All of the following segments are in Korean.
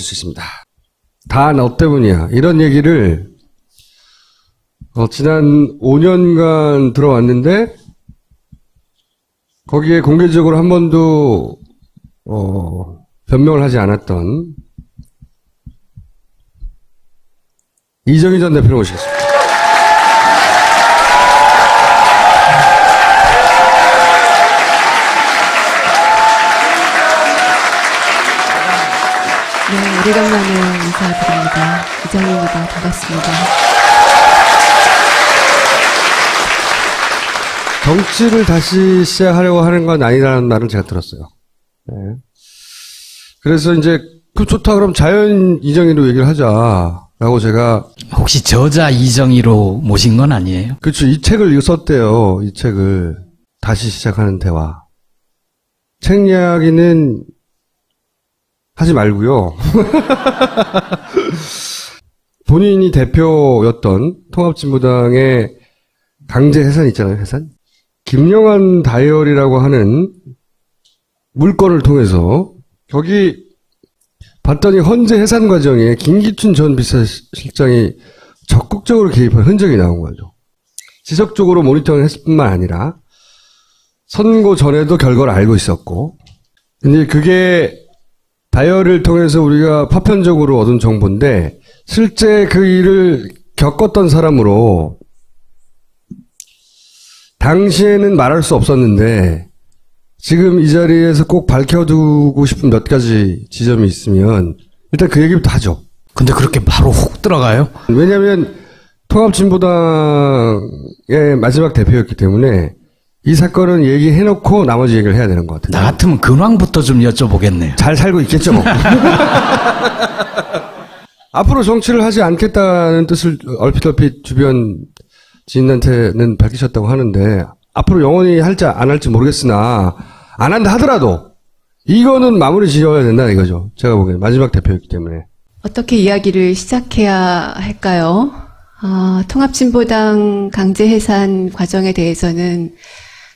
수 있습니다. 다 너 때문이야. 이런 얘기를 지난 5년간 들어왔는데 거기에 공개적으로 한 번도 변명을 하지 않았던 이정희 전 대표를 모시겠습니다. 네, 오래간만에 인사드립니다. 이정희입니다. 반갑습니다. 정치를 다시 시작하려고 하는 건 아니라는 말을 제가 들었어요. 네. 그래서 이제 그 좋다 그럼 자연 이정희로 얘기를 하자라고 제가 혹시 저자 이정희로 모신 건 아니에요? 그렇죠. 이 책을 썼대요. 이 책을 다시 시작하는 대화. 책 이야기는 하지 말고요. 본인이 대표였던 통합진보당의 강제 해산 있잖아요. 해산. 김영환 다이어리라고 하는 물건을 통해서 거기 봤더니 헌재 해산 과정에 김기춘 전 비서실장이 적극적으로 개입한 흔적이 나온 거죠. 지속적으로 모니터링 했을 뿐만 아니라 선고 전에도 결과를 알고 있었고, 근데 그게 다이어리를 통해서 우리가 파편적으로 얻은 정보인데 실제 그 일을 겪었던 사람으로 당시에는 말할 수 없었는데 지금 이 자리에서 꼭 밝혀두고 싶은 몇 가지 지점이 있으면 일단 그 얘기부터 하죠. 근데 그렇게 바로 훅 들어가요? 왜냐하면 통합진보당의 마지막 대표였기 때문에 이 사건은 얘기해놓고 나머지 얘기를 해야 되는 것 같아요. 나 같으면 근황부터 좀 여쭤보겠네요. 잘 살고 있겠죠, 뭐. 앞으로 정치를 하지 않겠다는 뜻을 얼핏 주변 지인한테는 밝히셨다고 하는데 앞으로 영원히 할지 안 할지 모르겠으나 안 한다 하더라도 이거는 마무리 지어야 된다 이거죠. 제가 보기에는 마지막 대표였기 때문에. 어떻게 이야기를 시작해야 할까요? 통합진보당 강제 해산 과정에 대해서는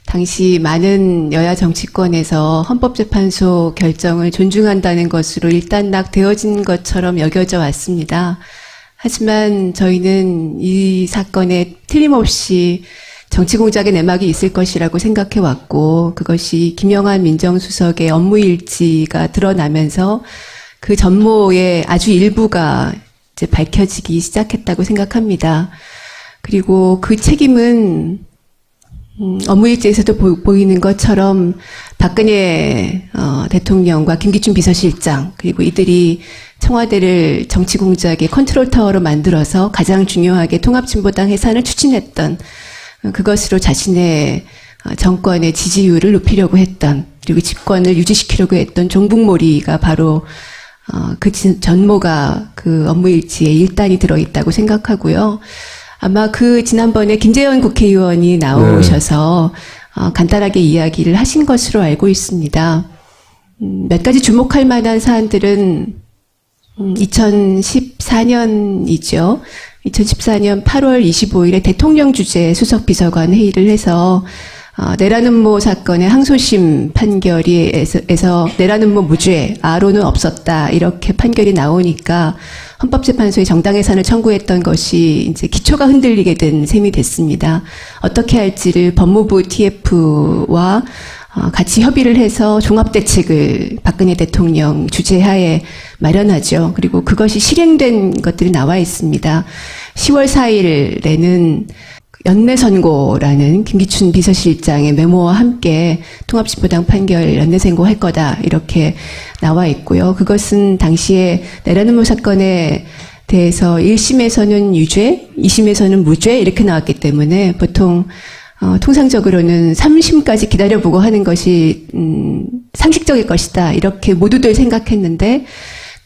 당시 많은 여야 정치권에서 헌법재판소 결정을 존중한다는 것으로 일단락되어진 것처럼 여겨져 왔습니다. 하지만 저희는 이 사건에 틀림없이 정치공작의 내막이 있을 것이라고 생각해 왔고, 그것이 김영환 민정수석의 업무일지가 드러나면서 그 전모의 아주 일부가 이제 밝혀지기 시작했다고 생각합니다. 그리고 그 책임은 업무일지에서도 보이는 것처럼 박근혜 대통령과 김기춘 비서실장, 그리고 이들이 청와대를 정치공작의 컨트롤타워로 만들어서 가장 중요하게 통합진보당 해산을 추진했던, 그것으로 자신의 정권의 지지율을 높이려고 했던, 그리고 집권을 유지시키려고 했던 종북몰이가 바로 그 전모가 그 업무일지에 일단이 들어있다고 생각하고요. 아마 그 지난번에 김재현 국회의원이 나오셔서 간단하게 이야기를 하신 것으로 알고 있습니다. 몇 가지 주목할 만한 사안들은 2014년이죠. 2014년 8월 25일에 대통령 주재 수석비서관 회의를 해서 내란음모 사건의 항소심 판결에서 내란음모 무죄, 아로는 없었다 이렇게 판결이 나오니까 헌법재판소에 정당해산을 청구했던 것이 이제 기초가 흔들리게 된 셈이 됐습니다. 어떻게 할지를 법무부 TF와 같이 협의를 해서 종합대책을 박근혜 대통령 주재하에 마련하죠. 그리고 그것이 실행된 것들이 나와 있습니다. 10월 4일에는 연내선고라는 김기춘 비서실장의 메모와 함께 통합진보당 판결 연내선고할 거다 이렇게 나와 있고요. 그것은 당시에 내란음모 사건에 대해서 1심에서는 유죄, 2심에서는 무죄 이렇게 나왔기 때문에 보통 통상적으로는 3심까지 기다려보고 하는 것이 상식적일 것이다 이렇게 모두들 생각했는데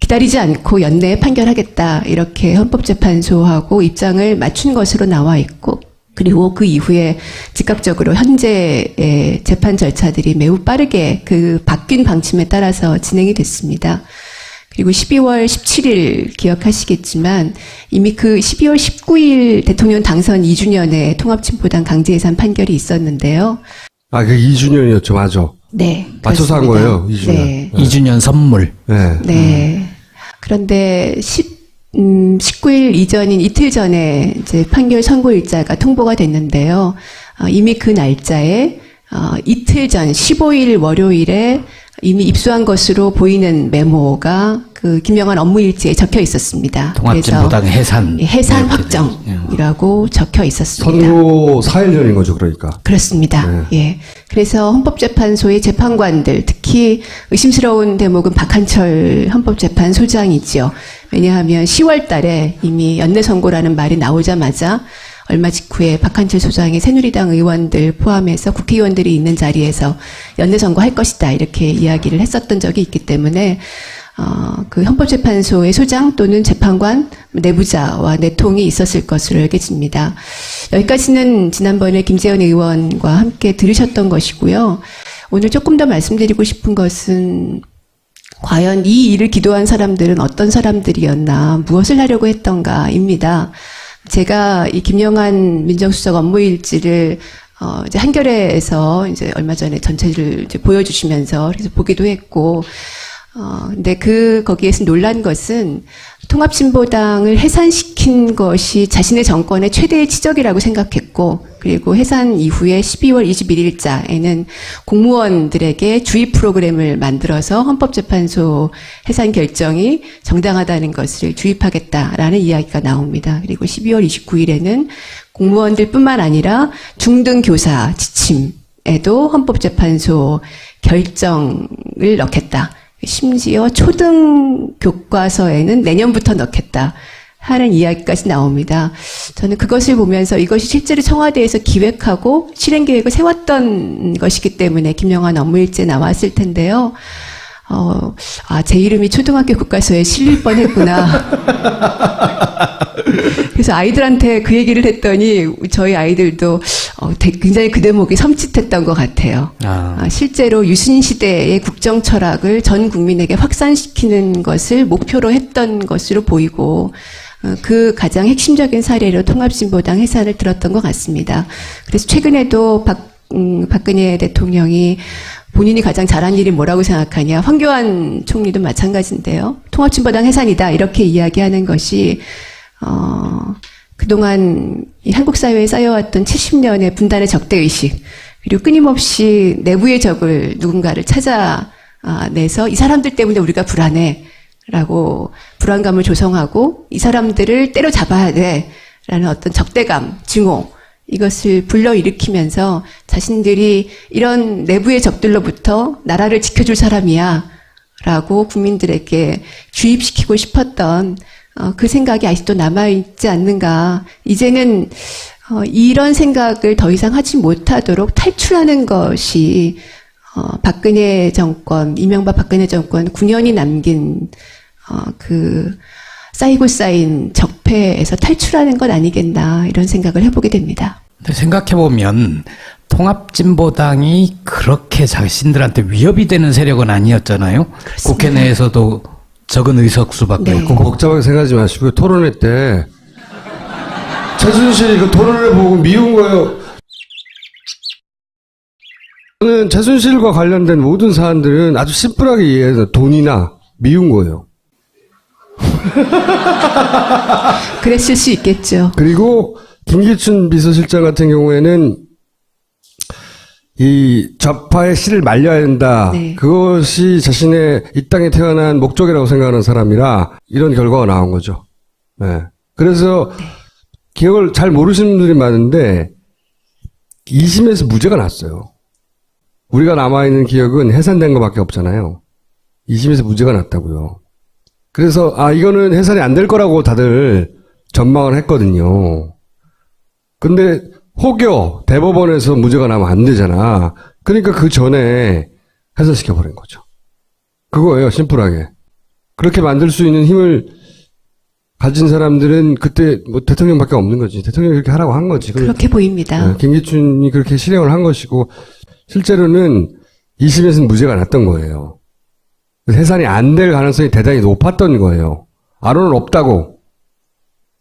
기다리지 않고 연내에 판결하겠다 이렇게 헌법재판소하고 입장을 맞춘 것으로 나와 있고, 그리고 그 이후에 즉각적으로 현재의 재판 절차들이 매우 빠르게 그 바뀐 방침에 따라서 진행이 됐습니다. 그리고 12월 17일 기억하시겠지만 이미 그 12월 19일 대통령 당선 2주년에 통합진보당 강제해산 판결이 있었는데요. 아, 그게 2주년이었죠. 맞아. 네. 맞춰서 한 그렇습니다. 거예요. 2주년. 네. 2주년 선물. 네. 네. 그런데 19일 이전인 이틀 전에 이제 판결 선고일자가 통보가 됐는데요. 이미 그 날짜에 이틀 전 15일 월요일에 이미 입수한 것으로 보이는 메모가 그 김영환 업무일지에 적혀 있었습니다. 통합진보당 해산. 해산 확정이라고 적혀 있었습니다. 선거 4일 전인 거죠, 그러니까. 그렇습니다. 예. 그래서 헌법재판소의 재판관들, 특히 의심스러운 대목은 박한철 헌법재판소장이지요. 왜냐하면 10월 달에 이미 연내선고라는 말이 나오자마자 얼마 직후에 박한철 소장의 새누리당 의원들 포함해서 국회의원들이 있는 자리에서 연내선고할 것이다 이렇게 이야기를 했었던 적이 있기 때문에 그 헌법재판소의 소장 또는 재판관 내부자와 내통이 있었을 것으로 여겨집니다. 여기까지는 지난번에 김재현 의원과 함께 들으셨던 것이고요. 오늘 조금 더 말씀드리고 싶은 것은 과연 이 일을 기도한 사람들은 어떤 사람들이었나, 무엇을 하려고 했던가입니다. 제가 이 김영환 민정수석 업무일지를 이제 한겨레에서 이제 얼마 전에 전체를 이제 보여주시면서 그래서 보기도 했고, 근데 거기에서 놀란 것은 통합진보당을 해산시킨 것이 자신의 정권의 최대의 치적이라고 생각했고, 그리고 해산 이후에 12월 21일자에는 공무원들에게 주의 프로그램을 만들어서 헌법재판소 해산 결정이 정당하다는 것을 주입하겠다라는 이야기가 나옵니다. 그리고 12월 29일에는 공무원들뿐만 아니라 중등교사 지침에도 헌법재판소 결정을 넣겠다. 심지어 초등 교과서에는 내년부터 넣겠다 하는 이야기까지 나옵니다. 저는 그것을 보면서 이것이 실제로 청와대에서 기획하고 실행 계획을 세웠던 것이기 때문에 김영환 업무일지에 나왔을 텐데요. 제 이름이 초등학교 교과서에 실릴 뻔했구나. 그래서 아이들한테 그 얘기를 했더니 저희 아이들도 굉장히 그 대목이 섬찟했던 것 같아요. 실제로 유신 시대의 국정 철학을 전 국민에게 확산시키는 것을 목표로 했던 것으로 보이고, 그 가장 핵심적인 사례로 통합진보당 해산을 들었던 것 같습니다. 그래서 최근에도 박근혜 대통령이 본인이 가장 잘한 일이 뭐라고 생각하냐, 황교안 총리도 마찬가지인데요. 통합진보당 해산이다 이렇게 이야기하는 것이 그동안 이 한국 사회에 쌓여왔던 70년의 분단의 적대의식, 그리고 끊임없이 내부의 적을 누군가를 찾아내서 이 사람들 때문에 우리가 불안해라고 불안감을 조성하고 이 사람들을 때려잡아야 돼라는 어떤 적대감, 증오, 이것을 불러일으키면서 자신들이 이런 내부의 적들로부터 나라를 지켜줄 사람이야 라고 국민들에게 주입시키고 싶었던 그 생각이 아직도 남아있지 않는가. 이제는 이런 생각을 더 이상 하지 못하도록 탈출하는 것이 박근혜 정권, 이명박 박근혜 정권 9년이 남긴 쌓이고 쌓인 적폐에서 탈출하는 것 아니겠나, 이런 생각을 해보게 됩니다. 생각해보면 통합진보당이 그렇게 자신들한테 위협이 되는 세력은 아니었잖아요. 그렇습니다. 국회 내에서도 적은 의석수밖에 네. 없고. 복잡하게 생각하지 마시고 토론회 때 최순실이 그 토론을 보고 미운 거예요. 저는 최순실과 관련된 모든 사안들은 아주 심플하게 이해해서 돈이나 미운 거예요. 그랬을 수 있겠죠. 그리고 김기춘 비서실장 같은 경우에는 이 좌파의 씨를 말려야 된다. 네. 그것이 자신의 이 땅에 태어난 목적이라고 생각하는 사람이라 이런 결과가 나온 거죠. 네. 그래서 기억을 잘 모르시는 분들이 많은데 2심에서 무죄가 났어요. 우리가 남아있는 기억은 해산된 것밖에 없잖아요. 2심에서 무죄가 났다고요. 그래서 이거는 해산이 안 될 거라고 다들 전망을 했거든요. 근데 혹여 대법원에서 무죄가 나면 안 되잖아. 그러니까 그 전에 해산시켜버린 거죠. 그거예요, 심플하게. 그렇게 만들 수 있는 힘을 가진 사람들은 그때 뭐 대통령밖에 없는 거지. 대통령이 그렇게 하라고 한 거지. 그렇게 보입니다. 네, 김기춘이 그렇게 실행을 한 것이고, 실제로는 2심에서는 무죄가 났던 거예요. 해산이 안 될 가능성이 대단히 높았던 거예요. 아론은 없다고.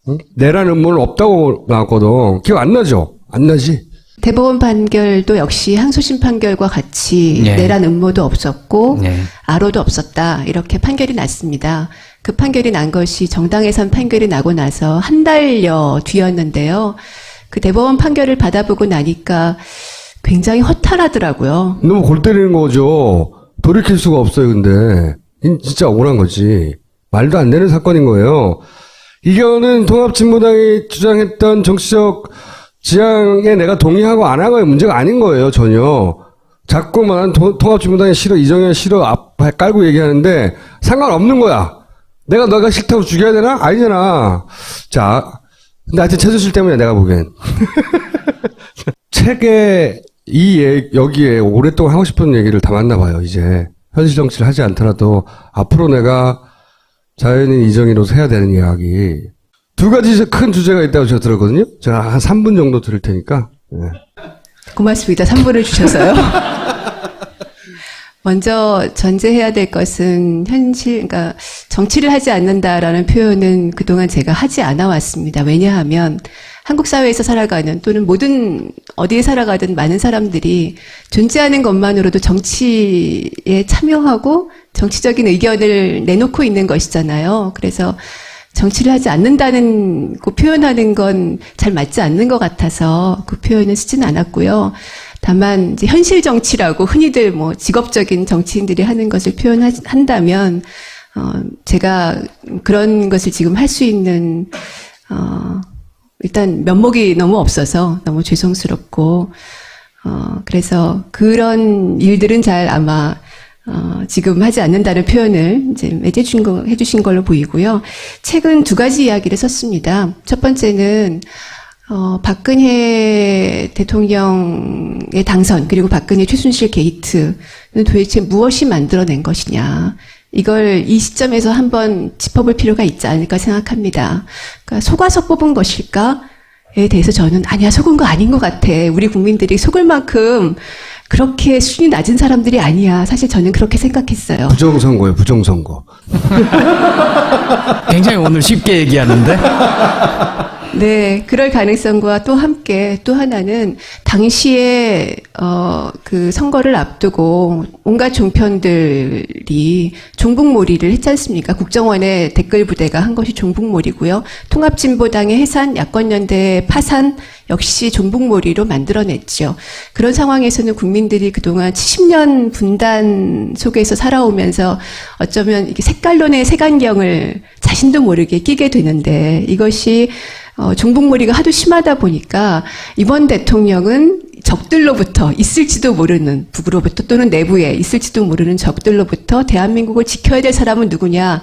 응? 내란 음모는 없다고 나왔거든. 기억 안 나죠? 안 나지? 대법원 판결도 역시 항소심 판결과 같이 네. 내란 음모도 없었고 네. 아로도 없었다, 이렇게 판결이 났습니다. 그 판결이 난 것이 정당해산 판결이 나고 나서 한 달여 뒤였는데요. 그 대법원 판결을 받아보고 나니까 굉장히 허탈하더라고요. 너무 골 때리는 거죠. 돌이킬 수가 없어요, 근데. 진짜 억울한 거지. 말도 안 되는 사건인 거예요. 이거는 통합진보당이 주장했던 정치적 지향에 내가 동의하고 안 하고의 문제가 아닌 거예요, 전혀. 자꾸만 통합진보당이 싫어, 이정현 싫어, 앞에 깔고 얘기하는데 상관없는 거야. 너가 싫다고 죽여야 되나? 아니잖아. 자, 근데 하여튼 최순실 때문에 내가 보기엔. 책에 여기에 오랫동안 하고 싶은 얘기를 담았나 봐요, 이제. 현실 정치를 하지 않더라도 앞으로 내가 자연인 이정희로서 해야 되는 이야기. 두 가지 큰 주제가 있다고 제가 들었거든요. 제가 한 3분 정도 들을 테니까. 네. 고맙습니다. 3분을 주셔서요. 먼저 전제해야 될 것은 그러니까 정치를 하지 않는다라는 표현은 그동안 제가 하지 않아 왔습니다. 왜냐하면 한국 사회에서 살아가는 또는 모든 어디에 살아가든 많은 사람들이 존재하는 것만으로도 정치에 참여하고 정치적인 의견을 내놓고 있는 것이잖아요. 그래서 정치를 하지 않는다는 그 표현하는 건 잘 맞지 않는 것 같아서 그 표현은 쓰지는 않았고요. 다만 이제 현실 정치라고 흔히들 뭐 직업적인 정치인들이 하는 것을 표현한다면 제가 그런 것을 지금 할 수 있는 일단 면목이 너무 없어서 너무 죄송스럽고 그래서 그런 일들은 잘 아마 지금 하지 않는다는 표현을 이제 해주신 걸로 보이고요. 책은 두 가지 이야기를 썼습니다. 첫 번째는 박근혜 대통령의 당선 그리고 박근혜 최순실 게이트는 도대체 무엇이 만들어낸 것이냐. 이걸 이 시점에서 한번 짚어볼 필요가 있지 않을까 생각합니다. 그러니까 속아서 뽑은 것일까에 대해서 저는 아니야, 속은 거 아닌 것 같아. 우리 국민들이 속을 만큼 그렇게 수준이 낮은 사람들이 아니야. 사실 저는 그렇게 생각했어요. 부정선거예요, 부정선거. 굉장히 오늘 쉽게 얘기하는데. 네, 그럴 가능성과 또 함께 또 하나는 당시에 그 선거를 앞두고 온갖 종편들이 종북몰이를 했지 않습니까? 국정원의 댓글 부대가 한 것이 종북몰이고요. 통합진보당의 해산, 야권연대 파산 역시 종북몰이로 만들어냈죠. 그런 상황에서는 국민들이 그동안 70년 분단 속에서 살아오면서 어쩌면 이게 색깔론의 색안경을 자신도 모르게 끼게 되는데 이것이 종북몰이가 하도 심하다 보니까 이번 대통령은 적들로부터 있을지도 모르는 북으로부터 또는 내부에 있을지도 모르는 적들로부터 대한민국을 지켜야 될 사람은 누구냐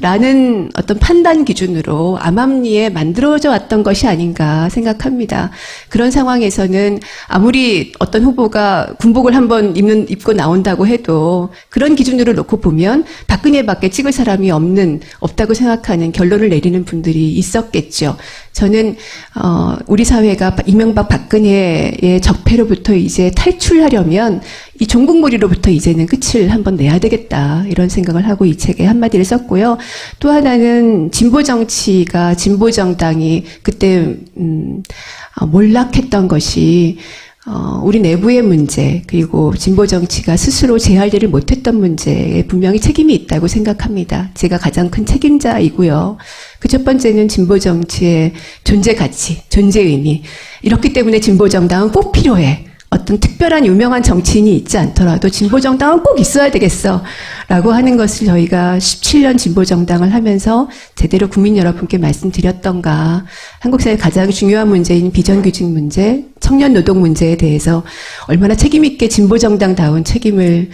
라는 어떤 판단 기준으로 암암리에 만들어져 왔던 것이 아닌가 생각합니다. 그런 상황에서는 아무리 어떤 후보가 군복을 한번 입고 나온다고 해도 그런 기준으로 놓고 보면 박근혜밖에 찍을 사람이 없다고 생각하는 결론을 내리는 분들이 있었겠죠. 저는 우리 사회가 이명박 박근혜의 적폐로부터 이제 탈출하려면 이 종북몰이로부터 이제는 끝을 한번 내야 되겠다 이런 생각을 하고 이 책에 한마디를 썼고요. 또 하나는 진보정치가 진보정당이 그때 몰락했던 것이 우리 내부의 문제 그리고 진보정치가 스스로 재활대를 못했던 문제에 분명히 책임이 있다고 생각합니다. 제가 가장 큰 책임자이고요. 그 첫 번째는 진보정치의 존재 가치, 존재 의미. 이렇기 때문에 진보정당은 꼭 필요해. 어떤 특별한 유명한 정치인이 있지 않더라도 진보정당은 꼭 있어야 되겠어 라고 하는 것을 저희가 17년 진보정당을 하면서 제대로 국민 여러분께 말씀드렸던가. 한국 사회 가장 중요한 문제인 비정규직 문제, 청년 노동 문제에 대해서 얼마나 책임있게 진보정당다운 책임을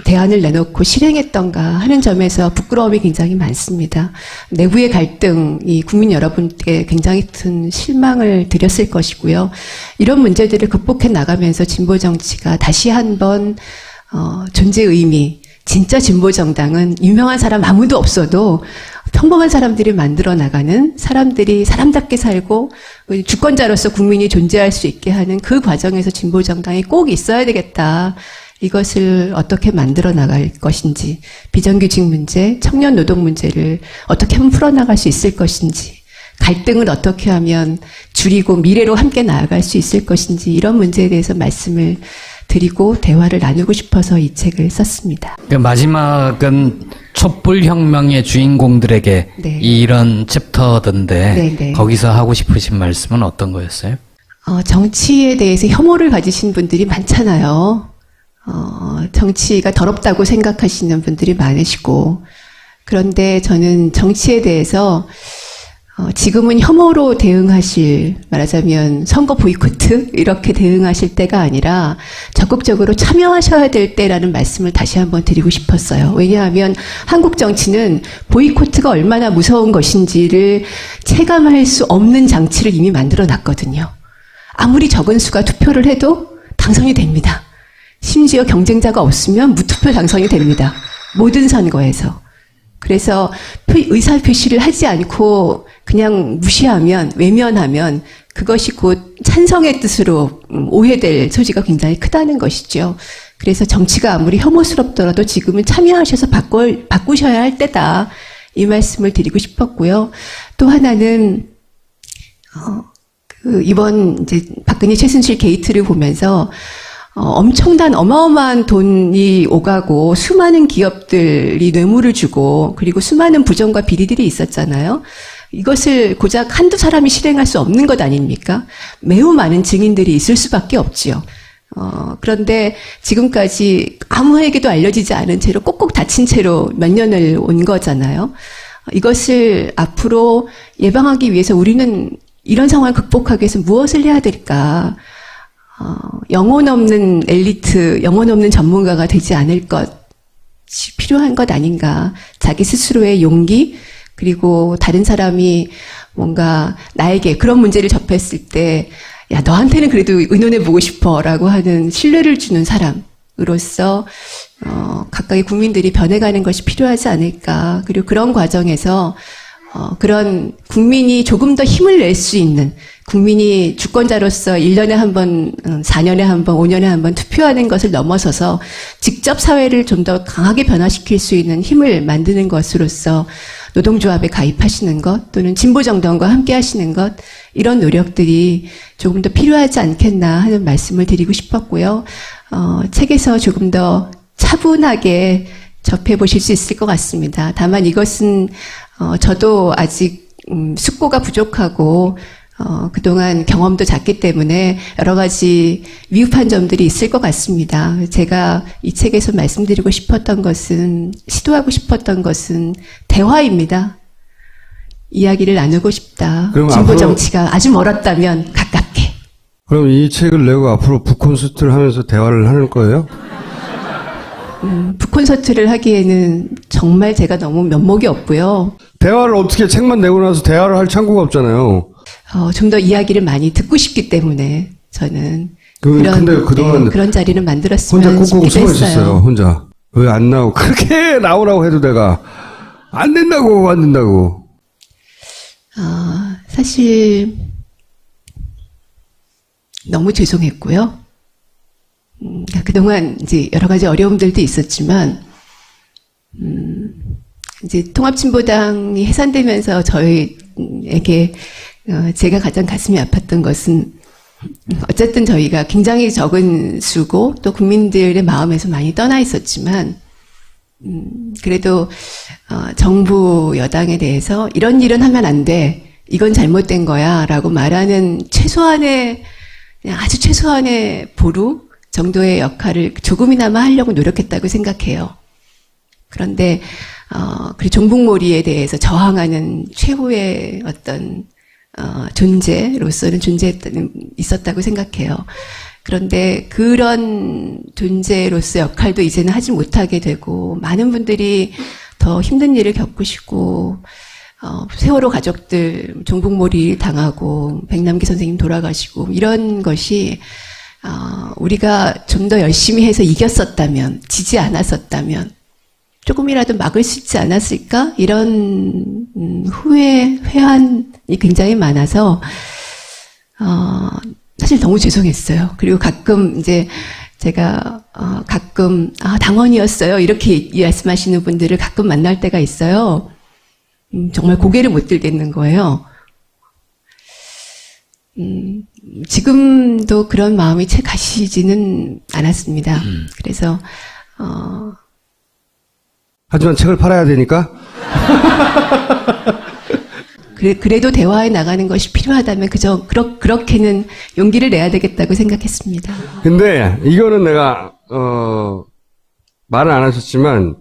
대안을 내놓고 실행했던가 하는 점에서 부끄러움이 굉장히 많습니다. 내부의 갈등이 국민 여러분께 굉장히 큰 실망을 드렸을 것이고요. 이런 문제들을 극복해 나가면서 진보정치가 다시 한번 존재 의미, 진짜 진보정당은 유명한 사람 아무도 없어도 평범한 사람들이 만들어 나가는 사람들이 사람답게 살고 주권자로서 국민이 존재할 수 있게 하는 그 과정에서 진보정당이 꼭 있어야 되겠다. 이것을 어떻게 만들어 나갈 것인지, 비정규직 문제, 청년 노동 문제를 어떻게 하면 풀어나갈 수 있을 것인지, 갈등을 어떻게 하면 줄이고 미래로 함께 나아갈 수 있을 것인지 이런 문제에 대해서 말씀을 드리고 대화를 나누고 싶어서 이 책을 썼습니다. 그 마지막은 촛불혁명의 주인공들에게 네. 이런 챕터던데 네, 네. 거기서 하고 싶으신 말씀은 어떤 거였어요? 정치에 대해서 혐오를 가지신 분들이 많잖아요. 정치가 더럽다고 생각하시는 분들이 많으시고, 그런데 저는 정치에 대해서 지금은 혐오로 대응하실, 말하자면 선거 보이콧 이렇게 대응하실 때가 아니라 적극적으로 참여하셔야 될 때라는 말씀을 다시 한번 드리고 싶었어요. 왜냐하면 한국 정치는 보이콧가 얼마나 무서운 것인지를 체감할 수 없는 장치를 이미 만들어 놨거든요. 아무리 적은 수가 투표를 해도 당선이 됩니다. 심지어 경쟁자가 없으면 무투표 당선이 됩니다. 모든 선거에서. 그래서 의사표시를 하지 않고 그냥 무시하면, 외면하면 그것이 곧 찬성의 뜻으로 오해될 소지가 굉장히 크다는 것이죠. 그래서 정치가 아무리 혐오스럽더라도 지금은 참여하셔서 바꾸셔야 할 때다. 이 말씀을 드리고 싶었고요. 또 하나는 이번 이제 박근혜 최순실 게이트를 보면서 엄청난 어마어마한 돈이 오가고 수많은 기업들이 뇌물을 주고 그리고 수많은 부정과 비리들이 있었잖아요. 이것을 고작 한두 사람이 실행할 수 없는 것 아닙니까? 매우 많은 증인들이 있을 수밖에 없지요. 그런데 지금까지 아무에게도 알려지지 않은 채로 꼭꼭 닫힌 채로 몇 년을 온 거잖아요. 이것을 앞으로 예방하기 위해서 우리는 이런 상황을 극복하기 위해서 무엇을 해야 될까? 영혼 없는 엘리트, 영혼 없는 전문가가 되지 않을 것이 필요한 것 아닌가. 자기 스스로의 용기, 그리고 다른 사람이 뭔가 나에게 그런 문제를 접했을 때, 야, 너한테는 그래도 의논해보고 싶어 라고 하는 신뢰를 주는 사람으로서, 각각의 국민들이 변해가는 것이 필요하지 않을까. 그리고 그런 과정에서, 그런 국민이 조금 더 힘을 낼 수 있는, 국민이 주권자로서 1년에 한 번, 4년에 한 번, 5년에 한 번 투표하는 것을 넘어서서 직접 사회를 좀 더 강하게 변화시킬 수 있는 힘을 만드는 것으로서 노동조합에 가입하시는 것, 또는 진보정당과 함께 하시는 것, 이런 노력들이 조금 더 필요하지 않겠나 하는 말씀을 드리고 싶었고요. 책에서 조금 더 차분하게 접해보실 수 있을 것 같습니다. 다만 이것은 저도 아직 숙고가 부족하고 그동안 경험도 작기 때문에 여러 가지 미흡한 점들이 있을 것 같습니다. 제가 이 책에서 말씀드리고 싶었던 것은, 시도하고 싶었던 것은 대화입니다. 이야기를 나누고 싶다. 그럼 진보 앞으로- 정치가 아주 멀었다면 가깝게. 그럼 이 책을 내고 앞으로 북콘서트를 하면서 대화를 하는 거예요? 북콘서트를 하기에는 정말 제가 너무 면목이 없고요. 대화를 어떻게 책만 내고 나서 대화를 할 창구가 없잖아요. 좀 더 이야기를 많이 듣고 싶기 때문에 저는 근데 그동안 그런 자리를 혼자 만들었으면 꽁꽁 싶기도 숨어 있었어요. 했어요. 혼자. 왜 안 나오고. 그렇게 나오라고 해도 내가 안 된다고. 사실 너무 죄송했고요. 그동안 이제 여러 가지 어려움들도 있었지만, 이제 통합진보당이 해산되면서 저희에게 제가 가장 가슴이 아팠던 것은 어쨌든 저희가 굉장히 적은 수고 또 국민들의 마음에서 많이 떠나 있었지만, 그래도 정부 여당에 대해서 이런 일은 하면 안 돼, 이건 잘못된 거야 라고 말하는 최소한의, 그냥 아주 최소한의 보루 정도의 역할을 조금이나마 하려고 노력했다고 생각해요. 그런데 그리고 종북몰이에 대해서 저항하는 최후의 어떤 존재로서는 있었다고 생각해요. 그런데 그런 존재로서 역할도 이제는 하지 못하게 되고, 많은 분들이 더 힘든 일을 겪으시고, 세월호 가족들 종북몰이 당하고 백남기 선생님 돌아가시고, 이런 것이 우리가 좀 더 열심히 해서 이겼었다면, 지지 않았었다면 조금이라도 막을 수 있지 않았을까? 이런 회한이 굉장히 많아서 사실 너무 죄송했어요. 그리고 가끔 이제 제가 가끔 당원이었어요 이렇게 말씀하시는 분들을 가끔 만날 때가 있어요. 정말 고개를 못 들겠는 거예요. 지금도 그런 마음이 채 가시지는 않았습니다. 그래서 하지만 책을 팔아야 되니까 그래도 대화에 나가는 것이 필요하다면 그렇게는 용기를 내야 되겠다고 생각했습니다. 근데 이거는 내가 말은 안 하셨지만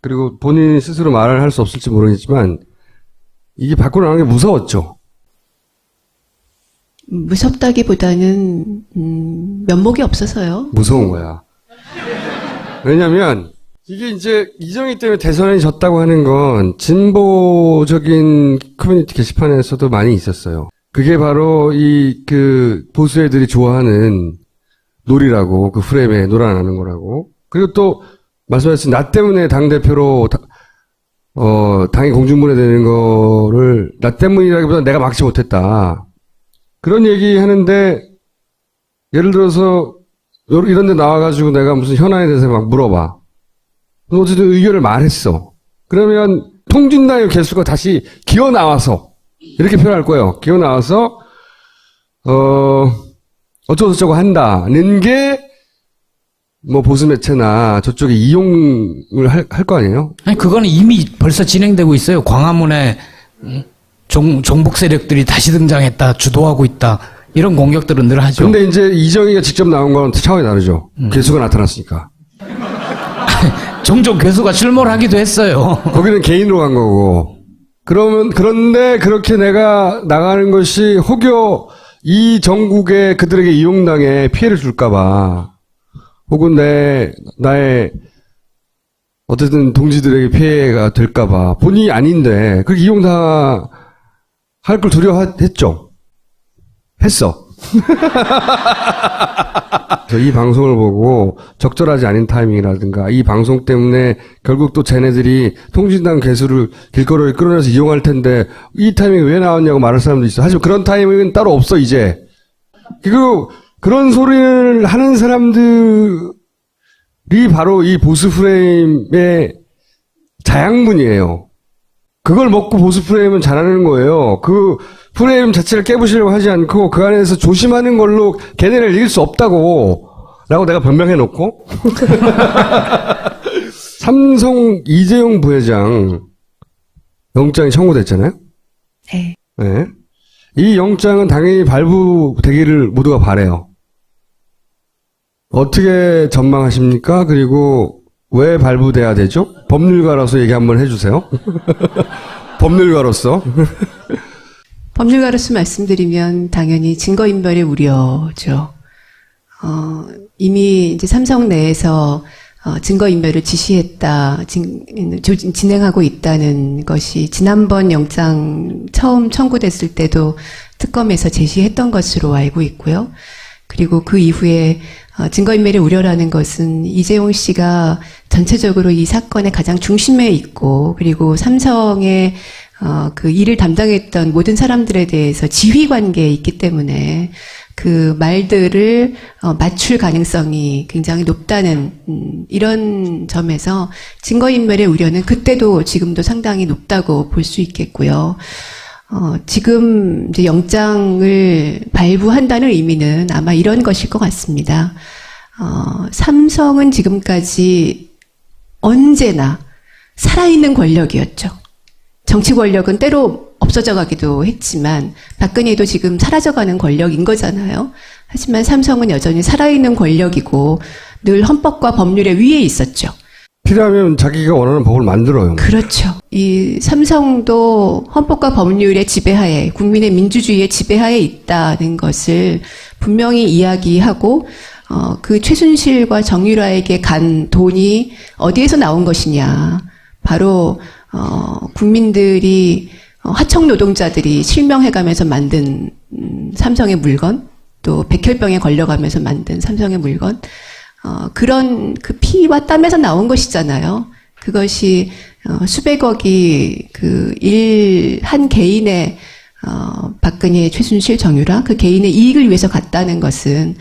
그리고 본인 스스로 말을 할 수 없을지 모르겠지만 이게 밖으로 나가는 게 무서웠죠. 무섭다기보다는 면목이 없어서요. 무서운 거야. 왜냐면 이게 이제 이정희 때문에 대선에 졌다고 하는 건 진보적인 커뮤니티 게시판에서도 많이 있었어요. 그게 바로 그 보수 애들이 좋아하는 놀이라고, 그 프레임에 놀아나는 거라고. 그리고 또 말씀하신 나 때문에 당대표로 당이 공중분해되는 거를 나 때문이라기보다 내가 막지 못했다. 그런 얘기 하는데 예를 들어서 이런 데 나와가지고 내가 무슨 현안에 대해서 막 물어봐. 어쨌든 의견을 말했어. 그러면 통진당의 개수가 다시 기어 나와서 이렇게 표현할 거예요. 기어 나와서 어쩌고저쩌고 한다는 게 뭐 보수 매체나 저쪽에 이용을 할 거 아니에요? 아니, 그거는 이미 벌써 진행되고 있어요. 광화문에 종북 세력들이 다시 등장했다, 주도하고 있다. 이런 공격들은 늘 하죠. 근데 이제 이정희가 직접 나온 건 차원이 다르죠. 개수가 나타났으니까. 종종 교수가 출몰하기도 했어요. 거기는 개인으로 간 거고. 그런데 그렇게 내가 나가는 것이 혹여 이 전국에 그들에게 이용당해 피해를 줄까봐, 혹은 나의 어쨌든 동지들에게 피해가 될까봐, 본인이 아닌데, 그렇게 이용당할 걸 두려워했죠. 했어. 이 방송을 보고 적절하지 않은 타이밍이라든가 이 방송 때문에 결국 또 쟤네들이 통진당 개수를 길거리에 끌어내서 이용할 텐데 이 타이밍이 왜 나왔냐고 말할 사람도 있어. 하지만 그런 타이밍은 따로 없어 이제. 그리고 그런 소리를 하는 사람들이 바로 이 보수 프레임의 자양분이에요. 그걸 먹고 보수 프레임은 잘하는 거예요. 그 프레임 자체를 깨부시려고 하지 않고 그 안에서 조심하는 걸로 걔네를 이길 수 없다고 라고 내가 변명해 놓고 삼성 이재용 부회장 영장이 청구됐잖아요. 네. 네. 이 영장은 당연히 발부되기를 모두가 바래요. 어떻게 전망하십니까? 그리고 왜 발부돼야 되죠? 법률가로서 얘기 한번 해주세요. 법률가로서. 법률가로서 말씀드리면 당연히 증거인멸의 우려죠. 이미 이제 삼성 내에서 증거인멸을 지시했다, 진행하고 있다는 것이 지난번 영장 처음 청구됐을 때도 특검에서 제시했던 것으로 알고 있고요. 그리고 그 이후에 증거인멸의 우려라는 것은 이재용 씨가 전체적으로 이 사건의 가장 중심에 있고, 그리고 삼성의 그 일을 담당했던 모든 사람들에 대해서 지휘 관계에 있기 때문에 그 말들을 맞출 가능성이 굉장히 높다는 이런 점에서 증거인멸의 우려는 그때도 지금도 상당히 높다고 볼 수 있겠고요. 지금 이제 영장을 발부한다는 의미는 아마 이런 것일 것 같습니다. 삼성은 지금까지 언제나 살아있는 권력이었죠. 정치 권력은 때로 없어져 가기도 했지만 박근혜도 지금 사라져가는 권력인 거잖아요. 하지만 삼성은 여전히 살아있는 권력이고 늘 헌법과 법률의 위에 있었죠. 필요하면 자기가 원하는 법을 만들어요. 그렇죠. 이 삼성도 헌법과 법률의 지배하에, 국민의 민주주의의 지배하에 있다는 것을 분명히 이야기하고, 그 최순실과 정유라에게 간 돈이 어디에서 나온 것이냐. 바로, 국민들이, 하청 노동자들이 실명해가면서 만든 삼성의 물건, 또 백혈병에 걸려가면서 만든 삼성의 물건, 그런 그 피와 땀에서 나온 것이잖아요. 그것이 수백억이 한 개인의 박근혜, 최순실, 정유라 그 개인의 이익을 위해서 갔다는 것은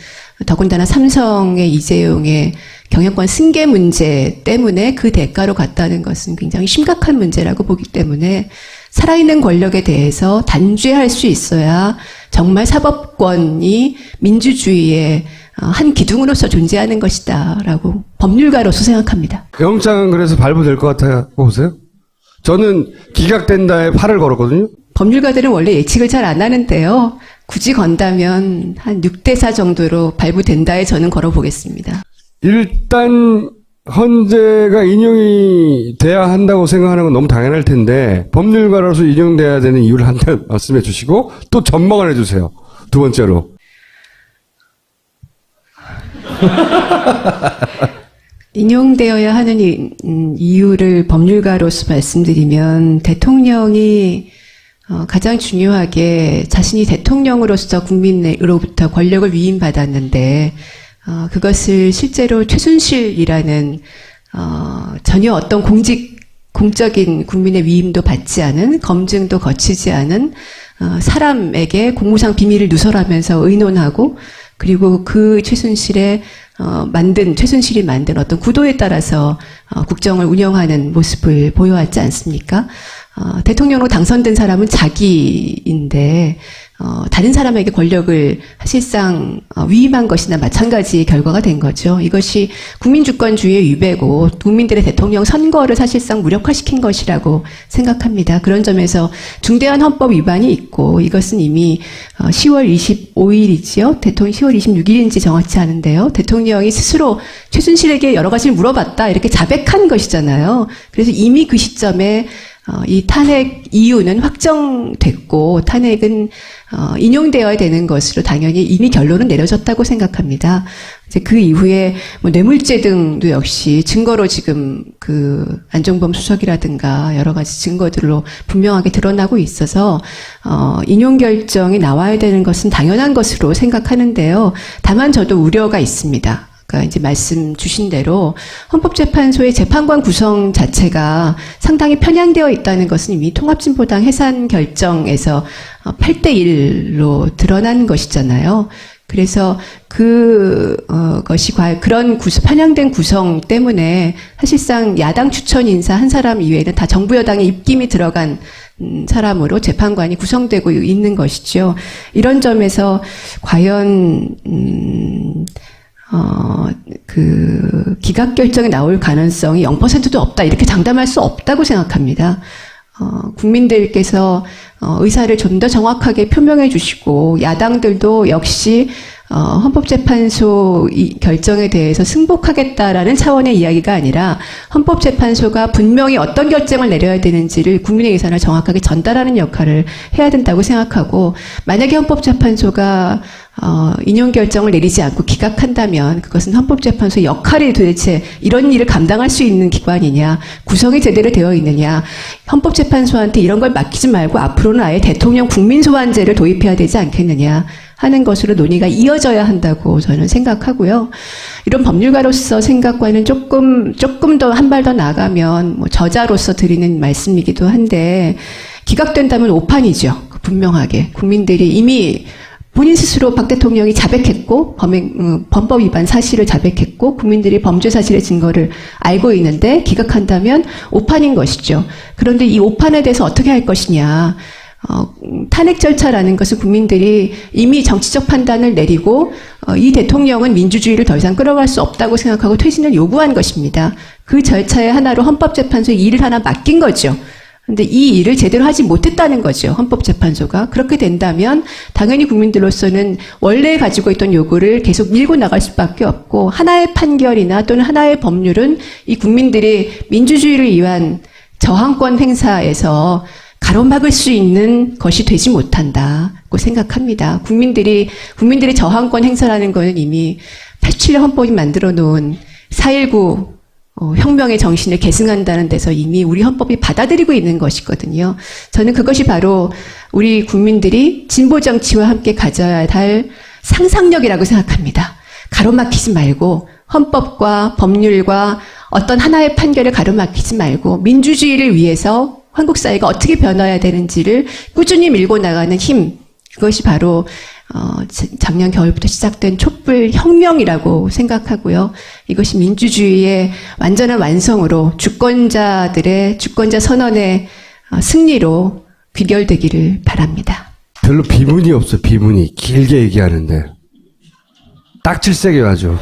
더군다나 삼성의 이재용의 경영권 승계 문제 때문에 그 대가로 갔다는 것은 굉장히 심각한 문제라고 보기 때문에 살아있는 권력에 대해서 단죄할 수 있어야 정말 사법권이 민주주의의 한 기둥으로서 존재하는 것이다라고 법률가로서 생각합니다. 영장은 그래서 발부될 것 같다고 보세요? 저는 기각된다에 팔을 걸었거든요. 법률가들은 원래 예측을 잘 안 하는데요. 굳이 건다면 한 6대4 정도로 발부된다에 저는 걸어보겠습니다. 일단 헌재가 인용이 돼야 한다고 생각하는 건 너무 당연할 텐데 법률가로서 인용돼야 되는 이유를 한 번 말씀해 주시고 또 전망을 해주세요. 두 번째로. 인용되어야 하는 이유를 법률가로서 말씀드리면 대통령이 가장 중요하게 자신이 대통령으로서 국민으로부터 권력을 위임받았는데 그것을 실제로 최순실이라는 전혀 어떤 공적인 국민의 위임도 받지 않은 검증도 거치지 않은 사람에게 공무상 비밀을 누설하면서 의논하고 그리고 그 최순실이 만든 어떤 구도에 따라서 국정을 운영하는 모습을 보여왔지 않습니까? 대통령으로 당선된 사람은 자기인데 다른 사람에게 권력을 사실상 위임한 것이나 마찬가지의 결과가 된 거죠. 이것이 국민주권주의의 위배고 국민들의 대통령 선거를 사실상 무력화시킨 것이라고 생각합니다. 그런 점에서 중대한 헌법 위반이 있고 이것은 이미 10월 25일이지요. 대통령 10월 26일인지 정확치 않은데요. 대통령이 스스로 최순실에게 여러 가지를 물어봤다 이렇게 자백한 것이잖아요. 그래서 이미 그 시점에 이 탄핵 이유는 확정됐고 탄핵은 인용되어야 되는 것으로 당연히 이미 결론은 내려졌다고 생각합니다. 이제 그 이후에 뭐 뇌물죄 등도 역시 증거로 지금 그 안종범 수석이라든가 여러 가지 증거들로 분명하게 드러나고 있어서 인용 결정이 나와야 되는 것은 당연한 것으로 생각하는데요. 다만 저도 우려가 있습니다. 그러니까 이제 말씀 주신 대로 헌법재판소의 재판관 구성 자체가 상당히 편향되어 있다는 것은 이미 통합진보당 해산 결정에서 8대1로 드러난 것이잖아요. 그래서 그것이 그런 편향된 구성 때문에 사실상 야당 추천 인사 한 사람 이외에는 다 정부 여당의 입김이 들어간 사람으로 재판관이 구성되고 있는 것이죠. 이런 점에서 과연 기각 결정이 나올 가능성이 0%도 없다. 이렇게 장담할 수 없다고 생각합니다. 국민들께서 의사를 좀 더 정확하게 표명해 주시고 야당들도 역시 헌법재판소 결정에 대해서 승복하겠다라는 차원의 이야기가 아니라 헌법재판소가 분명히 어떤 결정을 내려야 되는지를 국민의 의사를 정확하게 전달하는 역할을 해야 된다고 생각하고 만약에 헌법재판소가 인용 결정을 내리지 않고 기각한다면 그것은 헌법재판소의 역할이 도대체 이런 일을 감당할 수 있는 기관이냐, 구성이 제대로 되어 있느냐, 헌법재판소한테 이런 걸 맡기지 말고 앞으로는 아예 대통령 국민소환제를 도입해야 되지 않겠느냐 하는 것으로 논의가 이어져야 한다고 저는 생각하고요. 이런 법률가로서 생각과는 조금 더 한 발 더 나가면 뭐 저자로서 드리는 말씀이기도 한데 기각된다면 오판이죠. 분명하게 국민들이 이미 본인 스스로 박 대통령이 자백했고 범법 위반 사실을 자백했고 국민들이 범죄 사실의 증거를 알고 있는데 기각한다면 오판인 것이죠. 그런데 이 오판에 대해서 어떻게 할 것이냐. 탄핵 절차라는 것은 국민들이 이미 정치적 판단을 내리고 이 대통령은 민주주의를 더 이상 끌어갈 수 없다고 생각하고 퇴진을 요구한 것입니다. 그 절차의 하나로 헌법재판소에 일을 하나 맡긴 거죠. 근데 이 일을 제대로 하지 못했다는 거죠. 헌법재판소가. 그렇게 된다면 당연히 국민들로서는 원래 가지고 있던 요구를 계속 밀고 나갈 수밖에 없고 하나의 판결이나 또는 하나의 법률은 이 국민들이 민주주의를 위한 저항권 행사에서 가로막을 수 있는 것이 되지 못한다고 생각합니다. 국민들의 저항권 행사라는 것은 이미 87년 헌법이 만들어 놓은 4.19 혁명의 정신을 계승한다는 데서 이미 우리 헌법이 받아들이고 있는 것이거든요. 저는 그것이 바로 우리 국민들이 진보 정치와 함께 가져야 할 상상력이라고 생각합니다. 가로막히지 말고 헌법과 법률과 어떤 하나의 판결을 가로막히지 말고 민주주의를 위해서 한국 사회가 어떻게 변화해야 되는지를 꾸준히 밀고 나가는 힘, 그것이 바로 작년 겨울부터 시작된 촛불 혁명이라고 생각하고요. 이것이 민주주의의 완전한 완성으로 주권자 선언의 승리로 귀결되기를 바랍니다. 별로 비문이 없어요. 비문이 길게 얘기하는데 딱질세게 아주.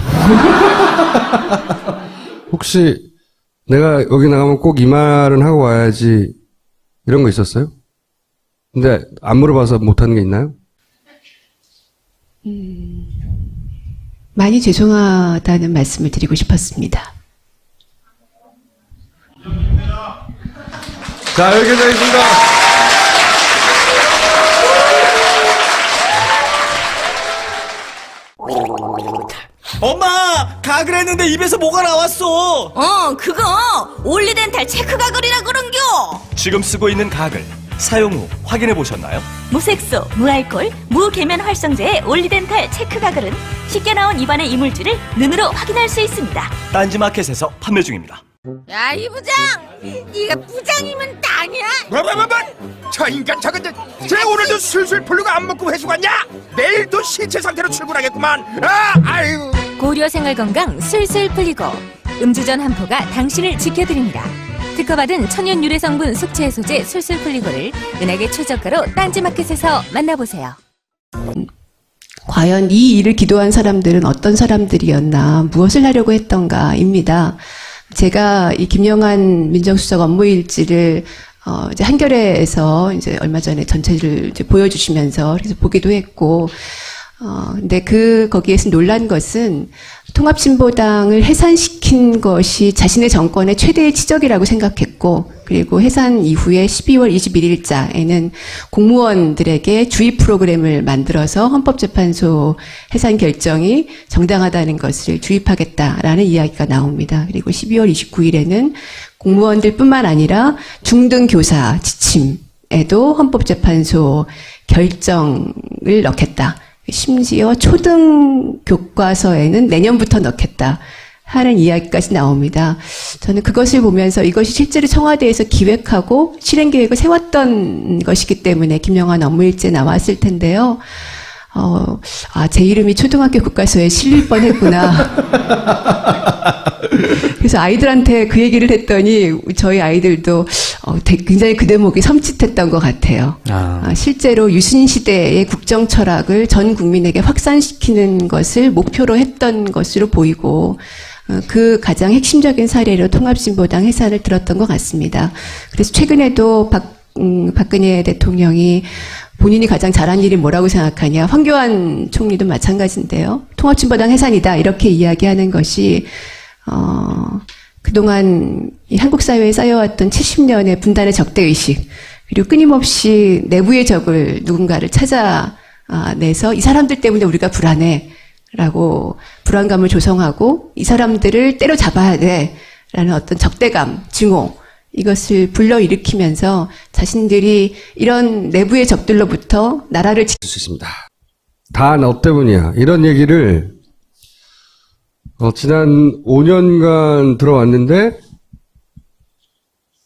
혹시 내가 여기 나가면 꼭 이 말은 하고 와야지 이런 거 있었어요? 근데 안 물어봐서 못하는 게 있나요? 많이 죄송하다는 말씀을 드리고 싶었습니다. 자, 여기까지 하겠습니다. 엄마! 가글 했는데 입에서 뭐가 나왔어! 그거 올리덴탈 체크 가글이라 그런겨. 지금 쓰고 있는 가글 사용 후 확인해 보셨나요? 무색소, 무알콜, 무계면 활성제의 올리덴탈 체크 가글은 쉽게 나온 입안의 이물질을 눈으로 확인할 수 있습니다. 딴지마켓에서 판매 중입니다. 야, 이 부장! 네가 부장이면 땅이야? 뭐? 저 인간 저건 쟤 오늘도 술술 풀리고 안 먹고 회수 갔냐? 내일도 신체 상태로 출근하겠구만. 아유. 고려 생활건강 술술 풀리고 음주전 한포가 당신을 지켜드립니다. 특허받은 천연 유래 성분 숙취 해소제 술술 풀리고를 은하계 최저가로 딴지마켓에서 만나보세요. 과연 이 일을 기도한 사람들은 어떤 사람들이었나, 무엇을 하려고 했던가입니다. 제가 이 김영한 민정수석 업무일지를 이제 한겨레에서 이제 얼마 전에 전체를 이제 보여주시면서 그래서 보기도 했고, 근데 거기에서 놀란 것은 통합진보당을 해산시킨 것이 자신의 정권의 최대의 치적이라고 생각했고, 그리고 해산 이후에 12월 21일자에는 공무원들에게 주의 프로그램을 만들어서 헌법재판소 해산 결정이 정당하다는 것을 주입하겠다라는 이야기가 나옵니다. 그리고 12월 29일에는 공무원들뿐만 아니라 중등교사 지침에도 헌법재판소 결정을 넣겠다. 심지어 초등 교과서에는 내년부터 넣겠다 하는 이야기까지 나옵니다. 저는 그것을 보면서 이것이 실제로 청와대에서 기획하고 실행 계획을 세웠던 것이기 때문에 김영한 업무일지에 나왔을 텐데요. 제 이름이 초등학교 교과서에 실릴 뻔했구나. 그래서 아이들한테 그 얘기를 했더니 저희 아이들도 굉장히 그 대목이 섬찟했던 것 같아요. 실제로 유신 시대의 국정 철학을 전 국민에게 확산시키는 것을 목표로 했던 것으로 보이고, 그 가장 핵심적인 사례로 통합진보당 해산을 들었던 것 같습니다. 그래서 최근에도 박근혜 대통령이 본인이 가장 잘한 일이 뭐라고 생각하냐, 황교안 총리도 마찬가지인데요. 통합진보당 해산이다 이렇게 이야기하는 것이 그동안 이 한국 사회에 쌓여왔던 70년의 분단의 적대의식, 그리고 끊임없이 내부의 적을 누군가를 찾아내서 이 사람들 때문에 우리가 불안해라고 불안감을 조성하고 이 사람들을 때려잡아야 돼라는 어떤 적대감, 증오, 이것을 불러일으키면서 자신들이 이런 내부의 적들로부터 나라를 수 있습니다. 다 너 때문이야. 이런 얘기를 지난 5년간 들어왔는데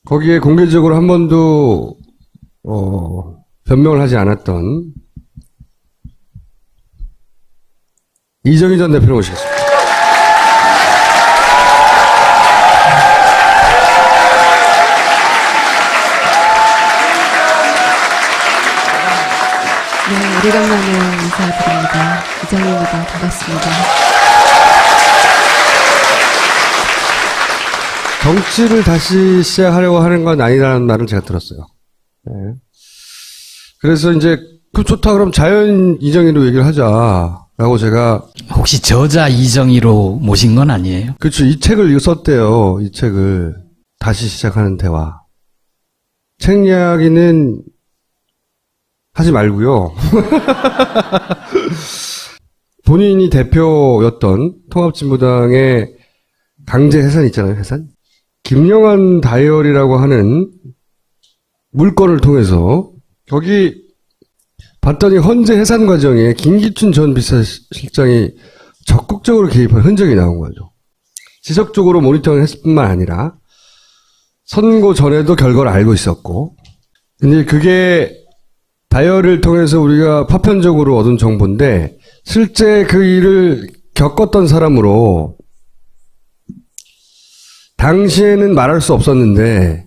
거기에 공개적으로 한 번도 변명을 하지 않았던 이정희 전 대표를 모시겠습니다. 네, 오래간만에 인사드립니다. 이정희입니다. 반갑습니다. 정치를 다시 시작하려고 하는 건 아니라는 말을 제가 들었어요. 네. 그래서 이제 그 좋다 그럼 자연 이정희로 얘기를 하자라고 제가. 혹시 저자 이정희로 모신 건 아니에요? 그렇죠. 이 책을 썼대요. 이 책을 다시 시작하는 대화. 책 이야기는 하지 말고요. 본인이 대표였던 통합진보당의 강제 해산 있잖아요. 해산. 김영한 다이어리라고 하는 물건을 통해서 거기 봤더니 헌재 해산 과정에 김기춘 전 비서실장이 적극적으로 개입한 흔적이 나온 거죠. 지속적으로 모니터링 했을 뿐만 아니라 선고 전에도 결과를 알고 있었고, 근데 그게 다이어리를 통해서 우리가 파편적으로 얻은 정보인데 실제 그 일을 겪었던 사람으로 당시에는 말할 수 없었는데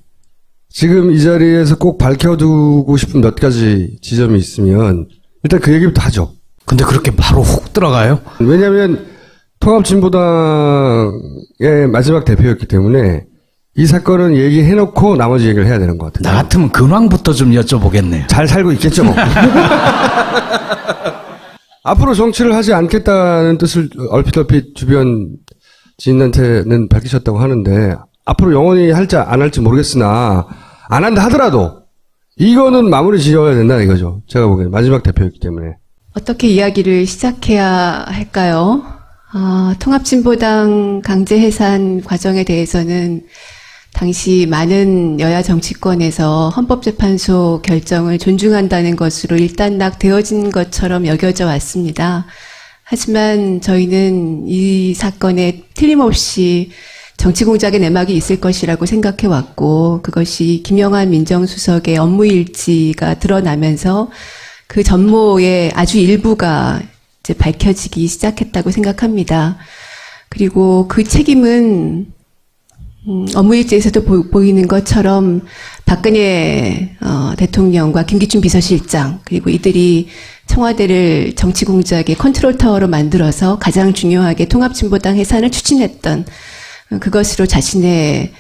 지금 이 자리에서 꼭 밝혀두고 싶은 몇 가지 지점이 있으면 일단 그 얘기부터 하죠. 근데 그렇게 바로 훅 들어가요? 왜냐하면 통합진보당의 마지막 대표였기 때문에 이 사건은 얘기해놓고 나머지 얘기를 해야 되는 것 같아요. 나 같으면 근황부터 좀 여쭤보겠네요. 잘 살고 있겠죠, 뭐. 앞으로 정치를 하지 않겠다는 뜻을 얼핏 주변 지인한테는 밝히셨다고 하는데, 앞으로 영원히 할지 안 할지 모르겠으나, 안 한다 하더라도, 이거는 마무리 지어야 된다 이거죠. 제가 보기에는 마지막 대표였기 때문에. 어떻게 이야기를 시작해야 할까요? 통합진보당 강제 해산 과정에 대해서는 당시 많은 여야 정치권에서 헌법재판소 결정을 존중한다는 것으로 일단락되어진 것처럼 여겨져 왔습니다. 하지만 저희는 이 사건에 틀림없이 정치공작의 내막이 있을 것이라고 생각해 왔고, 그것이 김영환 민정수석의 업무일지가 드러나면서 그 전모의 아주 일부가 이제 밝혀지기 시작했다고 생각합니다. 그리고 그 책임은 업무일지에서도 보이는 것처럼 박근혜 대통령과 김기춘 비서실장, 그리고 이들이 청와대를 정치공작의 컨트롤타워로 만들어서 가장 중요하게 통합진보당 해산을 추진했던, 그것으로 자신의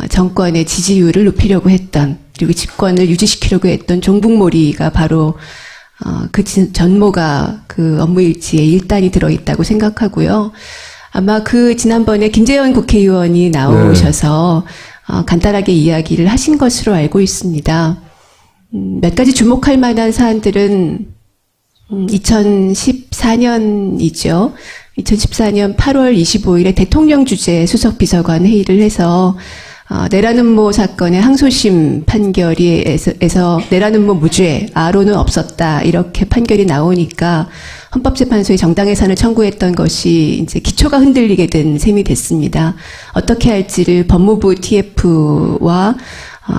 정권의 지지율을 높이려고 했던, 그리고 집권을 유지시키려고 했던 종북몰이가 바로 그 전모가 그 업무일지에 일단이 들어있다고 생각하고요. 아마 그 지난번에 김재현 국회의원이 나오셔서 간단하게 이야기를 하신 것으로 알고 있습니다. 몇 가지 주목할 만한 사안들은 2014년이죠. 2014년 8월 25일에 대통령 주재 수석비서관 회의를 해서 내란음모 사건의 항소심 판결에서 내란음모 무죄, 아로는 없었다, 이렇게 판결이 나오니까 헌법재판소에 정당해산을 청구했던 것이 이제 기초가 흔들리게 된 셈이 됐습니다. 어떻게 할지를 법무부 TF와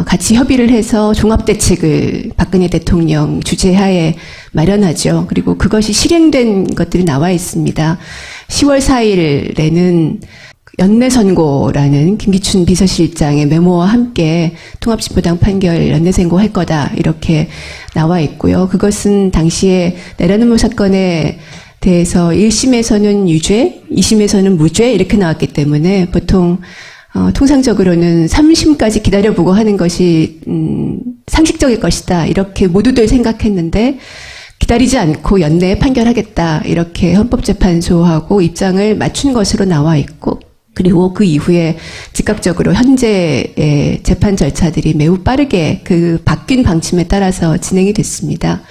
같이 협의를 해서 종합대책을 박근혜 대통령 주재하에 마련하죠. 그리고 그것이 실행된 것들이 나와 있습니다. 10월 4일에는 연내선고라는 김기춘 비서실장의 메모와 함께 통합진보당 판결 연내선고할 거다, 이렇게 나와 있고요. 그것은 당시에 내란음모 사건에 대해서 1심에서는 유죄, 2심에서는 무죄 이렇게 나왔기 때문에 보통 통상적으로는 3심까지 기다려보고 하는 것이 상식적일 것이다, 이렇게 모두들 생각했는데 기다리지 않고 연내에 판결하겠다, 이렇게 헌법재판소하고 입장을 맞춘 것으로 나와 있고, 그리고 그 이후에 즉각적으로 현재의 재판 절차들이 매우 빠르게 그 바뀐 방침에 따라서 진행이 됐습니다.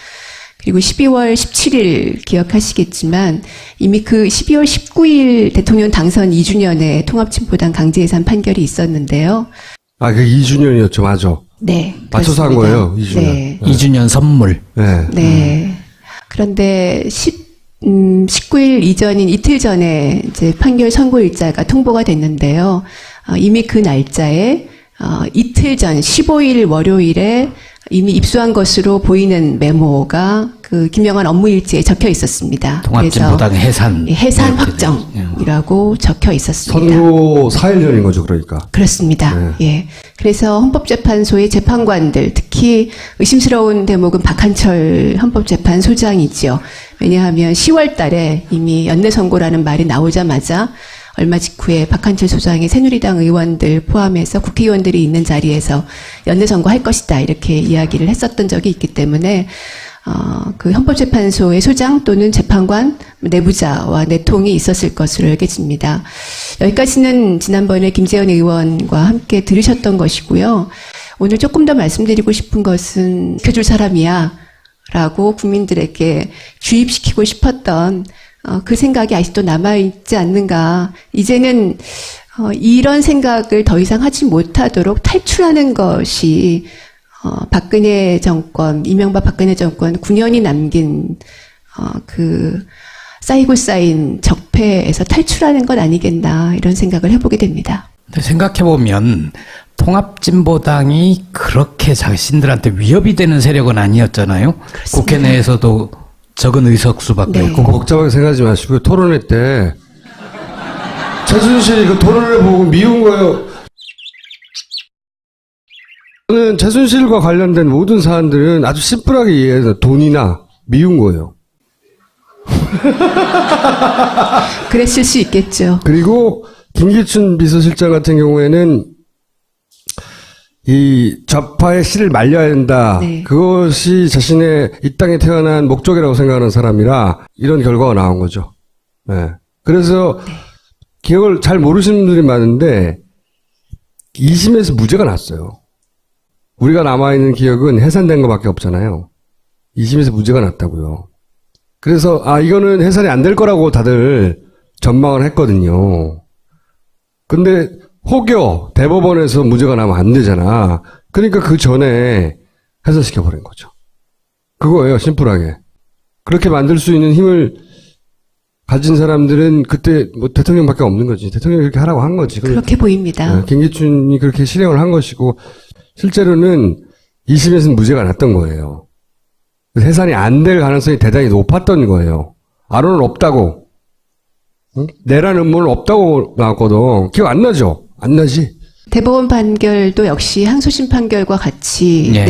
그리고 12월 17일 기억하시겠지만 이미 그 12월 19일 대통령 당선 2주년에 통합진보당 강제해산 판결이 있었는데요. 그 2주년이었죠, 맞아. 네. 맞춰서 한 그렇습니다. 거예요, 2주년. 네. 2주년 선물. 네. 네. 그런데 19일 이전인 이틀 전에 이제 판결 선고일자가 통보가 됐는데요. 이미 그 날짜에 이틀 전 15일 월요일에 이미 입수한 것으로 보이는 메모가 그 김영환 업무일지에 적혀 있었습니다. 통합진보당 해산. 해산 확정이라고 적혀 있었습니다. 선고 4일 전인 거죠, 그러니까. 그렇습니다. 예. 그래서 헌법재판소의 재판관들, 특히 의심스러운 대목은 박한철 헌법재판소장이지요. 왜냐하면 10월 달에 이미 연내선고라는 말이 나오자마자 얼마 직후에 박한철 소장이 새누리당 의원들 포함해서 국회의원들이 있는 자리에서 연내선고할 것이다, 이렇게 이야기를 했었던 적이 있기 때문에 그 헌법재판소의 소장 또는 재판관 내부자와 내통이 있었을 것으로 여겨집니다. 여기까지는 지난번에 김재현 의원과 함께 들으셨던 것이고요. 오늘 조금 더 말씀드리고 싶은 것은 지켜줄 사람이야 라고 국민들에게 주입시키고 싶었던 그 생각이 아직도 남아있지 않는가. 이제는 이런 생각을 더 이상 하지 못하도록 탈출하는 것이 박근혜 정권, 이명박 박근혜 정권 9년이 남긴 그 쌓이고 쌓인 적폐에서 탈출하는 것 아니겠나, 이런 생각을 해보게 됩니다. 근데 생각해보면 통합진보당이 그렇게 자신들한테 위협이 되는 세력은 아니었잖아요. 그렇습니다. 국회 내에서도 적은 의석수밖에 네. 없고. 복잡하게 생각하지 마시고 토론회 때 최순실이 그 토론회 보고 미운 거예요, 저는 최순실과 관련된 모든 사안들은 아주 심플하게 이해해서 돈이나 미운 거예요. 그랬을 수 있겠죠. 그리고 김기춘 비서실장 같은 경우에는 이 좌파의 씨를 말려야 된다. 네. 그것이 자신의 이 땅에 태어난 목적이라고 생각하는 사람이라 이런 결과가 나온 거죠. 네. 그래서 기억을 잘 모르시는 분들이 많은데 2심에서 무죄가 났어요. 우리가 남아있는 기억은 해산된 것밖에 없잖아요. 2심에서 무죄가 났다고요. 그래서 이거는 해산이 안 될 거라고 다들 전망을 했거든요. 근데 혹여 대법원에서 무죄가 나면 안 되잖아. 그러니까 그 전에 해산시켜버린 거죠. 그거예요, 심플하게. 그렇게 만들 수 있는 힘을 가진 사람들은 그때 뭐 대통령밖에 없는 거지. 대통령이 그렇게 하라고 한 거지. 그렇게 보입니다. 네, 김기춘이 그렇게 실행을 한 것이고 실제로는 2심에서는 무죄가 났던 거예요. 해산이 안 될 가능성이 대단히 높았던 거예요. 아론은 없다고. 응? 내란 음모는 없다고 나왔거든. 기억 안 나죠? 안 나지? 대법원 판결도 역시 항소심 판결과 같이 예.